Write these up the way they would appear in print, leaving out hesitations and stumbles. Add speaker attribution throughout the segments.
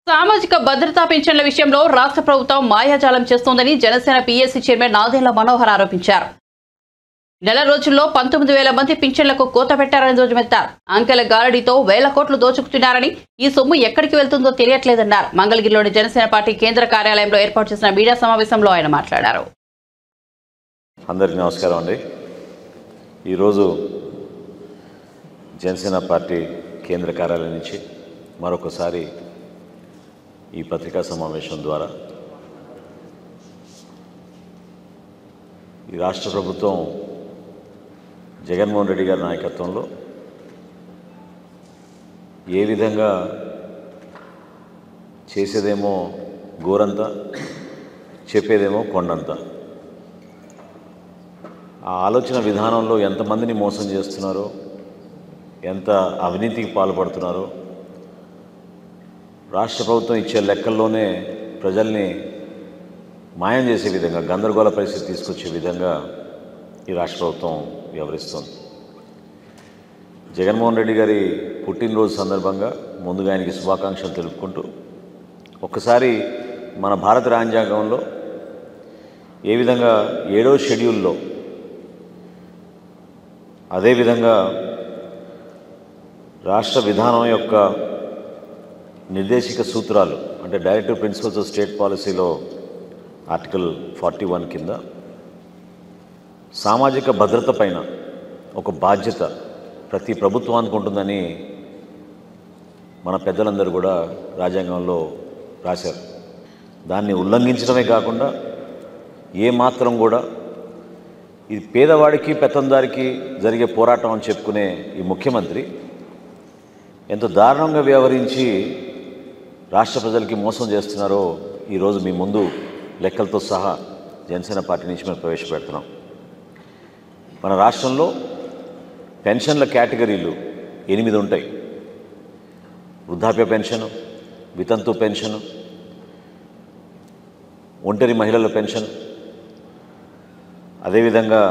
Speaker 1: సామాజిక భద్రతా పింఛన్ల విషయంలో రాష్ట్ర ప్రభుత్వం మాయాజాలం చేస్తోందని జనసేన పీఎస్సీ చైర్మన్ నాదెండ్ల మనోహర్ ఆరోపించారు. నెల రోజుల్లో 19,000 మంది పింఛన్లకు కోత పెట్టారని ధ్వజమెత్తారు. అంకెల గారడీతో వేల కోట్లు దోచుకుతున్నారని, ఈ సొమ్ము ఎక్కడికి వెళ్తుందో తెలియట్లేదన్నారు. మంగళగిరిలోని జనసేన పార్టీ కేంద్ర కార్యాలయంలో ఏర్పాటు చేసిన మీడియా సమావేశంలో ఆయన మాట్లాడారు.
Speaker 2: అందరికీ నమస్కారం అండి. ఈరోజు జనసేన పార్టీ కేంద్ర కార్యాలయం నుంచి మరొకసారి ఈ పత్రికా సమావేశం ద్వారా ఈ రాష్ట్ర ప్రభుత్వం జగన్మోహన్ రెడ్డి గారి నాయకత్వంలో ఏ విధంగా చేసేదేమో గోరంత, చెప్పేదేమో కొండంత, ఆ ఆలోచన విధానంలో ఎంతమందిని మోసం చేస్తున్నారో, ఎంత అవినీతికి పాల్పడుతున్నారో రాష్ట్ర ప్రభుత్వం ఇచ్చే లెక్కల్లోనే ప్రజల్ని మాయం చేసే విధంగా, గందరగోళ పరిస్థితి తీసుకొచ్చే విధంగా ఈ రాష్ట్ర ప్రభుత్వం వ్యవహరిస్తుంది. జగన్మోహన్ రెడ్డి గారి పుట్టినరోజు సందర్భంగా ముందుగా ఆయనకి శుభాకాంక్షలు తెలుపుకుంటూ, ఒక్కసారి మన భారత రాజ్యాంగంలో ఏ విధంగా 7వ షెడ్యూల్లో, అదేవిధంగా రాష్ట్ర విధానం యొక్క నిర్దేశిక సూత్రాలు అంటే డైరెక్టివ్ ప్రిన్సిపల్స్ ఆఫ్ స్టేట్ పాలసీలో ఆర్టికల్ 41 కింద సామాజిక భద్రత పైన ఒక బాధ్యత ప్రతి ప్రభుత్వానికి ఉంటుందని మన పెద్దలందరూ కూడా రాజ్యాంగంలో రాశారు. దాన్ని ఉల్లంఘించడమే కాకుండా ఏమాత్రం కూడా ఇది పేదవాడికి పెత్తందారికి జరిగే పోరాటం అని చెప్పుకునే ఈ ముఖ్యమంత్రి ఎంతో దారుణంగా వ్యవహరించి రాష్ట్ర ప్రజలకి మోసం చేస్తున్నారో ఈరోజు మీ ముందు లెక్కలతో సహా జనసేన పార్టీ నుంచి మేము ప్రవేశపెడుతున్నాం. మన రాష్ట్రంలో పెన్షన్ల కేటగిరీలు 8 ఉంటాయి. వృద్ధాప్య పెన్షను, వితంతు పెన్షను, ఒంటరి మహిళల పెన్షన్, అదేవిధంగా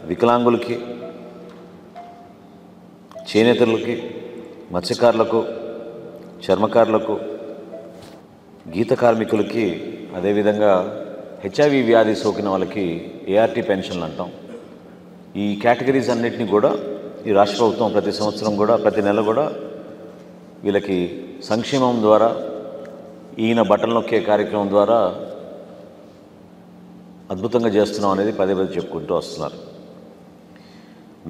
Speaker 2: వికలాంగులకి, చేనేతలకి, మత్స్యకారులకు, చర్మకారులకు, గీత కార్మికులకి, అదేవిధంగా హెచ్ఐవి వ్యాధి సోకిన వాళ్ళకి ఏఆర్టీ పెన్షన్లు అంటాం. ఈ కేటగిరీస్ అన్నిటినీ కూడా ఈ రాష్ట్ర ప్రభుత్వం ప్రతి సంవత్సరం కూడా, ప్రతి నెల కూడా వీళ్ళకి సంక్షేమం ద్వారా, ఈయన బట్టలు నొక్కే కార్యక్రమం ద్వారా అద్భుతంగా చేస్తున్నాం అనేది పదే పదే చెప్పుకుంటూ వస్తున్నారు.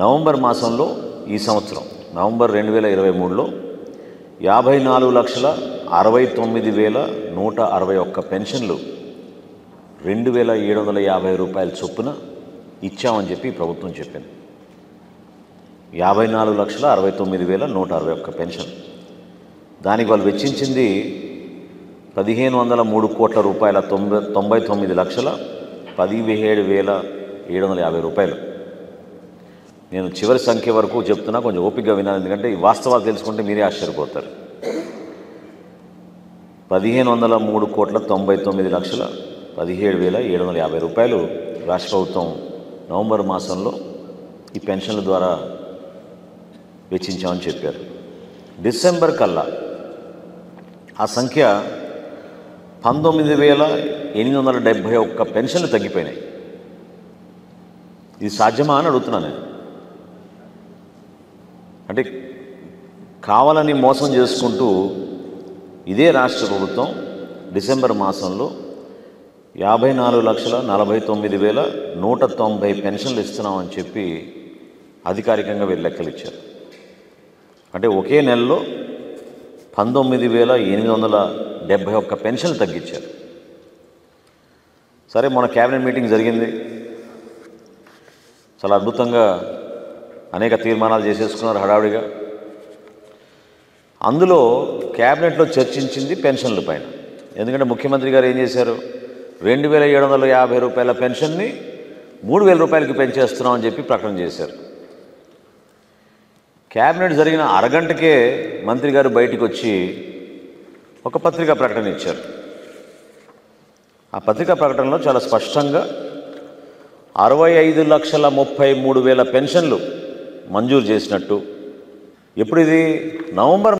Speaker 2: నవంబర్ మాసంలో ఈ సంవత్సరం నవంబర్ 2023లో 54,69,161 పెన్షన్లు 2,750 రూపాయల చొప్పున ఇచ్చామని చెప్పి ప్రభుత్వం చెప్పింది. 54,69,161 పెన్షన్. దానికి వాళ్ళు వెచ్చించింది 1,503 కోట్ల రూపాయల 99,17,750 రూపాయలు. నేను చివరి సంఖ్య వరకు చెప్తున్నా, కొంచెం ఓపికగా వినాలి, ఎందుకంటే ఈ వాస్తవాలు తెలుసుకుంటే మీరే ఆశ్చర్యపోతారు. 1,503 కోట్ల 99,17,750 రూపాయలు రాష్ట్ర ప్రభుత్వం నవంబర్ మాసంలో ఈ పెన్షన్ల ద్వారా వెచ్చించామని చెప్పారు. డిసెంబర్ కల్లా ఆ సంఖ్య 19,871 పెన్షన్లు తగ్గిపోయినాయి. ఇది సాధ్యమా అని అడుగుతున్నాను నేను. అంటే కావాలని మోసం చేసుకుంటూ ఇదే రాష్ట్ర ప్రభుత్వం డిసెంబర్ మాసంలో 54,49,190 పెన్షన్లు ఇస్తున్నామని చెప్పి అధికారికంగా వీళ్ళు లెక్కలు ఇచ్చారు. అంటే ఒకే నెలలో 19,871 పెన్షన్లు తగ్గించారు. సరే, మన క్యాబినెట్ మీటింగ్ జరిగింది. చాలా అద్భుతంగా అనేక తీర్మానాలు చేసేసుకున్నారు హడావుడిగా. అందులో క్యాబినెట్లో చర్చించింది పెన్షన్ల పైన. ఎందుకంటే ముఖ్యమంత్రి గారు ఏం చేశారు, 2,750 రూపాయల పెన్షన్ని 3,000 రూపాయలకి పెంచేస్తున్నామని చెప్పి ప్రకటన చేశారు. క్యాబినెట్ జరిగిన అరగంటకే మంత్రి గారు బయటికి వచ్చి ఒక పత్రికా ప్రకటన ఇచ్చారు. ఆ పత్రికా ప్రకటనలో చాలా స్పష్టంగా 65,33,000 పెన్షన్లు మంజూరు చేసినట్టు. ఎప్పుడు ఇది? నవంబర్